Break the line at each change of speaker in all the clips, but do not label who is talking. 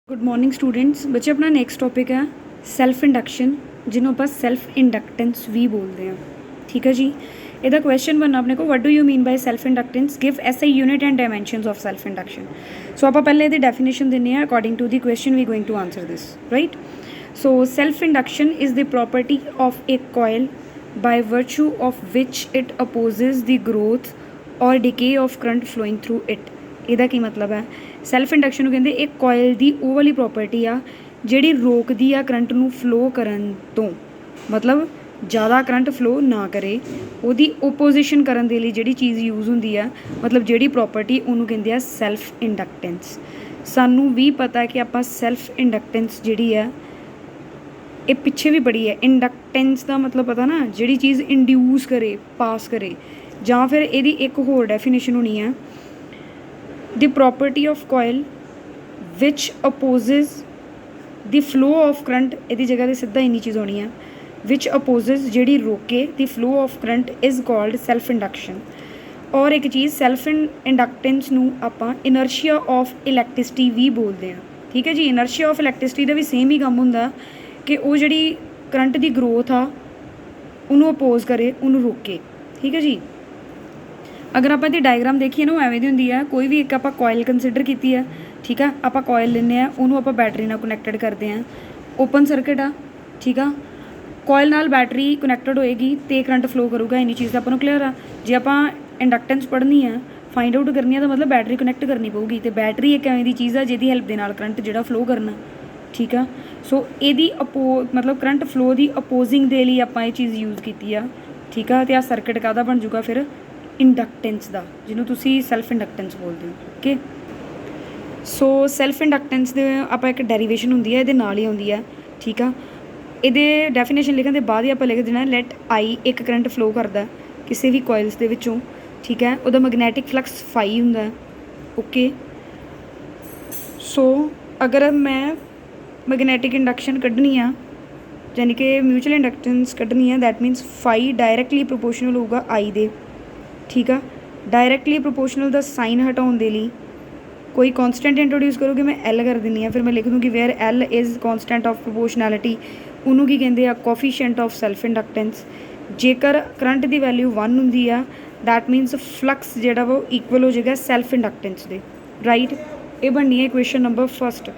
Good morning students. बच्चे अपना next topic है सैल्फ इंडक्शन, जिन्होंने आप सैल्फ इंडक्टेंस भी बोलते हैं। ठीक है जी। ਇਹਦਾ क्वेश्चन बनना अपने को, what do you mean by self inductance, give SI unit and dimensions of self induction. So आप पहले ਇਹਦੀ ਡੈਫੀਨੇਸ਼ਨ ਦਿੰਦੇ ਹਾਂ according to the question we going to answer this right. So self induction is the property of a coil by virtue of which it opposes the growth or decay of current flowing through it। ਇਹਦਾ ਕੀ ਮਤਲਬ ਹੈ? Self induction ਨੂੰ ਕਹਿੰਦੇ ਇੱਕ ਕੋਇਲ ਦੀ ਉਹ ਵਾਲੀ property ਆ ਜਿਹੜੀ ਰੋਕਦੀ ਆ ਕਰੰਟ ਨੂੰ ਫਲੋ ਕਰਨ ਤੋਂ, ਮਤਲਬ ਜ਼ਿਆਦਾ ਕਰੰਟ ਫਲੋ ਨਾ ਕਰੇ। ਉਹਦੀ ਓਪੋਜੀਸ਼ਨ ਕਰਨ ਦੇ ਲਈ ਜਿਹੜੀ ਚੀਜ਼ ਯੂਜ਼ ਹੁੰਦੀ ਆ, ਮਤਲਬ ਜਿਹੜੀ ਪ੍ਰੋਪਰਟੀ, ਉਹਨੂੰ ਕਹਿੰਦੇ ਆ ਸੈਲਫ ਇੰਡਕਟੈਂਸ। ਸਾਨੂੰ ਵੀ ਪਤਾ ਕਿ ਆਪਾਂ ਸੈਲਫ ਇੰਡਕਟੈਂਸ ਜਿਹੜੀ ਆ ਇਹ ਪਿੱਛੇ ਵੀ ਬੜੀ ਹੈ। ਇੰਡਕਟੈਂਸ ਦਾ ਮਤਲਬ ਪਤਾ ਨਾ, ਜਿਹੜੀ ਚੀਜ਼ ਇੰਡਿਊਸ ਕਰੇ, ਪਾਸ ਕਰੇ। ਜਾਂ ਫਿਰ ਇਹਦੀ ਇੱਕ ਹੋਰ ਡੈਫੀਨੇਸ਼ਨ ਹੋਣੀ ਆ, the property of coil which opposes the flow of current। ਇਹਦੀ ਜਗ੍ਹਾ 'ਤੇ ਸਿੱਧਾ ਇੰਨੀ ਚੀਜ਼ ਹੋਣੀ ਆ, which opposes ਜਿਹੜੀ ਰੋਕੇ the flow of current is called self induction। ਔਰ ਇੱਕ ਚੀਜ਼ ਸੈਲਫ ਇੰਡਕਟੈਂਸ ਨੂੰ ਆਪਾਂ ਇਨਰਸ਼ੀਆ ਆਫ ਇਲੈਕਟ੍ਰਿਸਿਟੀ ਵੀ ਬੋਲਦੇ ਹਾਂ। ਠੀਕ ਹੈ ਜੀ। ਇਨਰਸ਼ੀਆ ਆਫ ਇਲੈਕਟ੍ਰਿਸਿਟੀ ਦਾ ਵੀ ਸੇਮ ਹੀ ਕੰਮ ਹੁੰਦਾ ਕਿ ਉਹ ਜਿਹੜੀ ਕਰੰਟ ਦੀ ਗਰੋਥ ਆ ਉਹਨੂੰ ਅਪੋਜ਼ ਕਰੇ, ਉਹਨੂੰ ਰੋਕੇ। ਠੀਕ ਹੈ ਜੀ। ਅਗਰ ਆਪਾਂ ਇਹਦੀ ਡਾਇਗਰਾਮ ਦੇਖੀਏ ਨਾ, ਉਹ ਐਵੇਂ ਦੀ ਹੁੰਦੀ ਆ। ਕੋਈ ਵੀ ਇੱਕ ਆਪਾਂ ਕੋਇਲ ਕੰਸੀਡਰ ਕੀਤੀ ਆ, ਠੀਕ ਆ। ਆਪਾਂ ਕੋਇਲ ਲੈਂਦੇ ਹਾਂ, ਉਹਨੂੰ ਆਪਾਂ ਬੈਟਰੀ ਨਾਲ ਕਨੈਕਟਡ ਕਰਦੇ ਹਾਂ, ਓਪਨ ਸਰਕਿਟ ਆ। ਠੀਕ ਆ। ਕੋਇਲ ਨਾਲ ਬੈਟਰੀ ਕਨੈਕਟਡ ਹੋਏਗੀ ਅਤੇ ਕਰੰਟ ਫਲੋ ਕਰੂਗਾ। ਇੰਨੀ ਚੀਜ਼ ਤਾਂ ਆਪਾਂ ਨੂੰ ਕਲੀਅਰ ਆ। ਜੇ ਆਪਾਂ ਇੰਡਕਟੈਂਸ ਪੜ੍ਹਨੀ ਆ, ਫਾਈਂਡ ਆਊਟ ਕਰਨੀ ਆ, ਤਾਂ ਮਤਲਬ ਬੈਟਰੀ ਕਨੈਕਟ ਕਰਨੀ ਪਊਗੀ। ਅਤੇ ਬੈਟਰੀ ਇੱਕ ਐਵੇਂ ਦੀ ਚੀਜ਼ ਆ ਜਿਹਦੀ ਹੈਲਪ ਦੇ ਨਾਲ ਕਰੰਟ ਜਿਹੜਾ ਫਲੋ ਕਰਨਾ। ਠੀਕ ਆ। ਸੋ ਇਹਦੀ ਮਤਲਬ ਕਰੰਟ ਫਲੋ ਦੀ ਅਪੋਜ਼ਿੰਗ ਦੇ ਲਈ ਆਪਾਂ ਇਹ ਚੀਜ਼ ਯੂਜ਼ ਕੀਤੀ ਆ। ਠੀਕ ਆ। ਅਤੇ ਆਹ ਸਰਕਿਟ ਕਾਹਦਾ ਬਣ ਜੂਗਾ ਫਿਰ? ਇੰਡਕਟੈਂਸ ਦਾ, ਜਿਹਨੂੰ ਤੁਸੀਂ ਸੈਲਫ ਇੰਡਕਟੈਂਸ ਬੋਲਦੇ ਹੋ। ਓਕੇ। ਸੋ ਸੈਲਫ ਇੰਡਕਟੈਂਸ ਦੇ ਆਪਾਂ ਇੱਕ ਡੈਰੀਵੇਸ਼ਨ ਹੁੰਦੀ ਹੈ, ਇਹਦੇ ਨਾਲ ਹੀ ਆਉਂਦੀ ਹੈ। ਠੀਕ ਆ। ਇਹਦੇ ਡੈਫੀਨੇਸ਼ਨ ਲਿਖਣ ਦੇ ਬਾਅਦ ਹੀ ਆਪਾਂ ਲਿਖ ਦੇਣਾ, ਲੈਟ ਆਈ ਇੱਕ ਕਰੰਟ ਫਲੋ ਕਰਦਾ ਕਿਸੇ ਵੀ ਕੋਇਲਸ ਦੇ ਵਿੱਚੋਂ। ਠੀਕ ਹੈ। ਉਹਦਾ ਮੈਗਨੈਟਿਕ ਫਲਕਸ ਫਾਈ ਹੁੰਦਾ। ਓਕੇ। ਸੋ ਅਗਰ ਮੈਂ ਮੈਗਨੈਟਿਕ ਇੰਡਕਸ਼ਨ ਕੱਢਣੀ ਆ, ਯਾਨੀ ਕਿ ਮਿਊਚੁਅਲ ਇੰਡਕਟੈਂਸ ਕੱਢਣੀ ਆ, that means fi directly proportional ਹੋਊਗਾ ਆਈ ਦੇ। ਠੀਕ ਆ। ਡਾਇਰੈਕਟਲੀ ਪ੍ਰੋਪੋਰਸ਼ਨਲ ਦਾ ਸਾਈਨ ਹਟਾਉਣ ਦੇ ਲਈ ਕੋਈ ਕੌਨਸਟੈਂਟ ਇੰਟਰੋਡਿਊਸ ਕਰੋਗੇ। ਮੈਂ ਐਲ ਕਰ ਦਿੰਦੀ ਹਾਂ, ਫਿਰ ਮੈਂ ਲਿਖ ਦੂੰਗੀ where L is constant of proportionality. ਉਹਨੂੰ ਕੀ ਕਹਿੰਦੇ ਆ? Coefficient of self inductance. ਜੇਕਰ ਕਰੰਟ ਦੀ ਵੈਲਿਊ 1 ਹੁੰਦੀ ਆ, ਦੈਟ ਮੀਨਸ ਫਲਕਸ ਜਿਹੜਾ ਵਾ ਉਹ ਇਕੁਅਲ ਹੋ ਜਾਏਗਾ ਸੈਲਫ ਇੰਡਕਟੈਂਸ ਦੇ। ਰਾਈਟ। ਇਹ ਬਣਨੀ ਹੈ ਇਕੁਏਸ਼ਨ ਨੰਬਰ ਫਸਟ।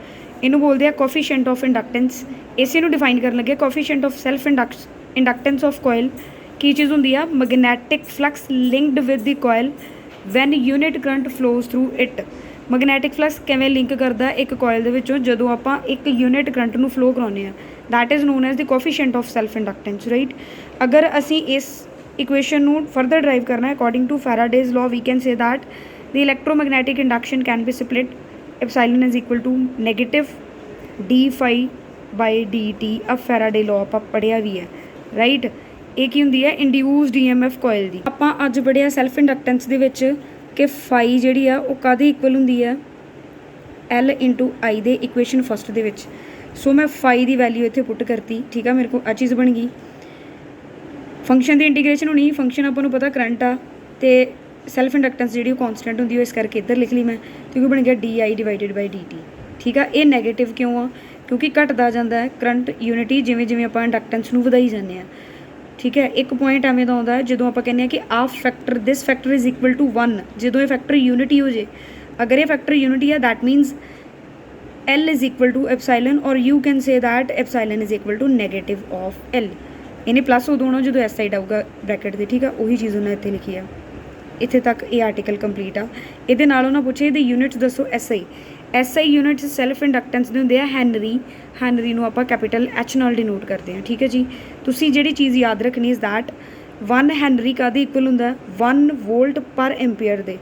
ਇਹਨੂੰ ਬੋਲਦੇ ਆ ਕੋਫੀਸ਼ੀਐਂਟ ਆਫ ਇੰਡਕਟੈਂਸ। ਇਸੇ ਨੂੰ ਡਿਫਾਈਨ ਕਰਨ ਲੱਗੇ, coefficient of self inductance of coil ਕੀ ਚੀਜ਼ ਹੁੰਦੀ ਆ? Magnetic flux linked with the coil when unit current flows through it. Magnetic flux ਕਿਵੇਂ ਲਿੰਕ ਕਰਦਾ ਇੱਕ ਕੋਇਲ ਦੇ ਵਿੱਚੋਂ ਜਦੋਂ ਆਪਾਂ ਇੱਕ ਯੂਨਿਟ ਕਰੰਟ ਨੂੰ ਫਲੋ ਕਰਾਉਂਦੇ ਹਾਂ? That is known as the coefficient of self inductance. Right. ਅਗਰ ਅਸੀਂ ਇਸ ਇਕੁਏਸ਼ਨ ਨੂੰ ਫਰਦਰ ਡਰਾਈਵ ਕਰਨਾ, according to Faraday's law we can say that the electromagnetic induction can be split epsilon is equal to negative d phi by d t. ਆ Faraday law ਆਪਾਂ ਪੜ੍ਹਿਆ ਵੀ ਹੈ। Right. ਇਹ ਕੀ ਹੁੰਦੀ ਹੈ? ਇੰਡਿਊਸਡ EMF ਕੋਇਲ ਦੀ। ਆਪਾਂ ਅੱਜ ਪੜ੍ਹਿਆ ਸੈਲਫ ਇੰਡਕਟੈਂਸ ਦੇ ਵਿੱਚ ਕਿ ਫਾਈ ਜਿਹੜੀ ਆ ਉਹ ਕਾਹਦੇ ਇਕੁਅਲ ਹੁੰਦੀ ਆ? L ਇੰਟੂ ਆਈ ਦੇ ਇਕੁਏਸ਼ਨ ਫਸਟ ਦੇ ਵਿੱਚ। ਸੋ ਮੈਂ ਫਾਈ ਦੀ ਵੈਲਿਊ ਇੱਥੇ ਪੁੱਟ ਕਰਤੀ। ਠੀਕ ਆ। ਮੇਰੇ ਕੋਲ ਆ ਚੀਜ਼ ਬਣ ਗਈ। ਫੰਕਸ਼ਨ ਦੀ ਇੰਟੀਗ੍ਰੇਸ਼ਨ ਹੋਣੀ। ਫੰਕਸ਼ਨ ਆਪਾਂ ਨੂੰ ਪਤਾ ਕਰੰਟ ਆ, ਅਤੇ ਸੈਲਫ ਇੰਡਕਟੈਂਸ ਜਿਹੜੀ ਉਹ ਕੌਨਸਟੈਂਟ ਹੁੰਦੀ, ਉਹ ਇਸ ਕਰਕੇ ਇੱਧਰ ਲਿਖ ਲਈ ਮੈਂ, ਕਿਉਂਕਿ ਬਣ ਗਿਆ DI ਡਿਵਾਈਡਡ ਬਾਈ DT। ਠੀਕ ਆ। ਇਹ ਨੈਗੇਟਿਵ ਕਿਉਂ ਆ? ਕਿਉਂਕਿ ਘਟਦਾ ਜਾਂਦਾ ਹੈ ਕਰੰਟ ਯੂਨਿਟੀ ਜਿਵੇਂ ਜਿਵੇਂ ਆਪਾਂ ਇੰਡਕਟੈਂਸ ਨੂੰ ਵਧਾਈ ਜਾਂਦੇ ਹਾਂ। ਠੀਕ ਹੈ। ਇੱਕ ਪੁਆਇੰਟ ਐਵੇਂ ਦਾ ਆਉਂਦਾ ਜਦੋਂ ਆਪਾਂ ਕਹਿੰਦੇ ਹਾਂ ਕਿ ਆਹ factor this factor is equal to 1, ਜਦੋਂ ਇਹ ਫੈਕਟਰ ਯੂਨਿਟੀ ਹੋ ਜੇ। ਅਗਰ ਇਹ ਫੈਕਟਰ ਯੂਨਿਟੀ ਆ, that means L is equal to epsilon, or you can say that epsilon is equal to negative of L। ਇਹਨੇ ਪਲੱਸ ਉਦੋਂ ਹੋਣਾ ਜਦੋਂ S ਸਾਈਡ ਆਊਗਾ ਬ੍ਰੈਕਟ ਦੇ। ਠੀਕ ਆ। ਉਹੀ ਚੀਜ਼ ਉਹਨਾਂ ਇੱਥੇ ਲਿਖੀ ਆ। ਇੱਥੇ ਤੱਕ ਇਹ ਆਰਟੀਕਲ ਕੰਪਲੀਟ ਆ। ਇਹਦੇ ਨਾਲ ਉਹਨਾਂ ਪੁੱਛੇ ਇਹਦੇ ਯੂਨਿਟਸ ਦੱਸੋ। SI ਯੂਨਿਟਸ ਸੈਲਫ ਇੰਡਕਟੈਂਸ ਦੇ ਹੁੰਦੇ ਆ ਹੈਨਰੀ। ਹੈਨਰੀ ਨੂੰ ਆਪਾਂ ਕੈਪੀਟਲ H ਨਾਲ ਡਿਨੋਟ ਕਰਦੇ ਹਾਂ। ਠੀਕ ਹੈ ਜੀ। ਤੁਸੀਂ ਜਿਹੜੀ ਚੀਜ਼ ਯਾਦ ਰੱਖਣੀ ਇਜ਼ ਦੈਟ 1 ਹੈਨਰੀ ਕਾਹਦੇ ਇਕੁਅਲ ਹੁੰਦਾ? 1 ਵੋਲਟ ਪਰ ਐਂਪੀਅਰ ਦੇ।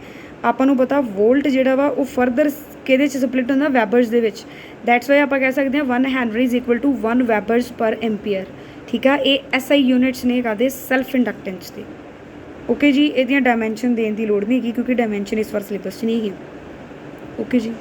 ਆਪਾਂ ਨੂੰ ਪਤਾ ਵੋਲਟ ਜਿਹੜਾ ਵਾ ਉਹ ਫਰਦਰ ਕਿਹਦੇ 'ਚ ਸਪਲਿਟ ਹੁੰਦਾ? ਵੈਬਰਸ ਦੇ ਵਿੱਚ। ਦੈਟਸ ਵਾਈ ਆਪਾਂ ਕਹਿ ਸਕਦੇ ਹਾਂ 1 ਹੈਨਰੀ ਇਜ਼ ਇਕੁਅਲ ਟੂ 1 ਵੈਬਰਸ ਪਰ ਐਂਪੀਅਰ। ਠੀਕ ਆ। ਇਹ SI ਯੂਨਿਟਸ ਨੇ ਕਾਹਦੇ? ਸੈਲਫ ਇੰਡਕਟੈਂਸ ਦੇ। ਓਕੇ ਜੀ। ਇਹਦੀਆਂ ਡਾਇਮੈਂਸ਼ਨ ਦੇਣ ਦੀ ਲੋੜ ਨਹੀਂ ਹੈਗੀ, ਕਿਉਂਕਿ ਡਾਇਮੈਂਸ਼ਨ ਇਸ ਵਾਰ ਸਿਲੇਬਸ 'ਚ ਨਹੀਂ ਹੈਗੀ। ਓਕੇ ਜੀ।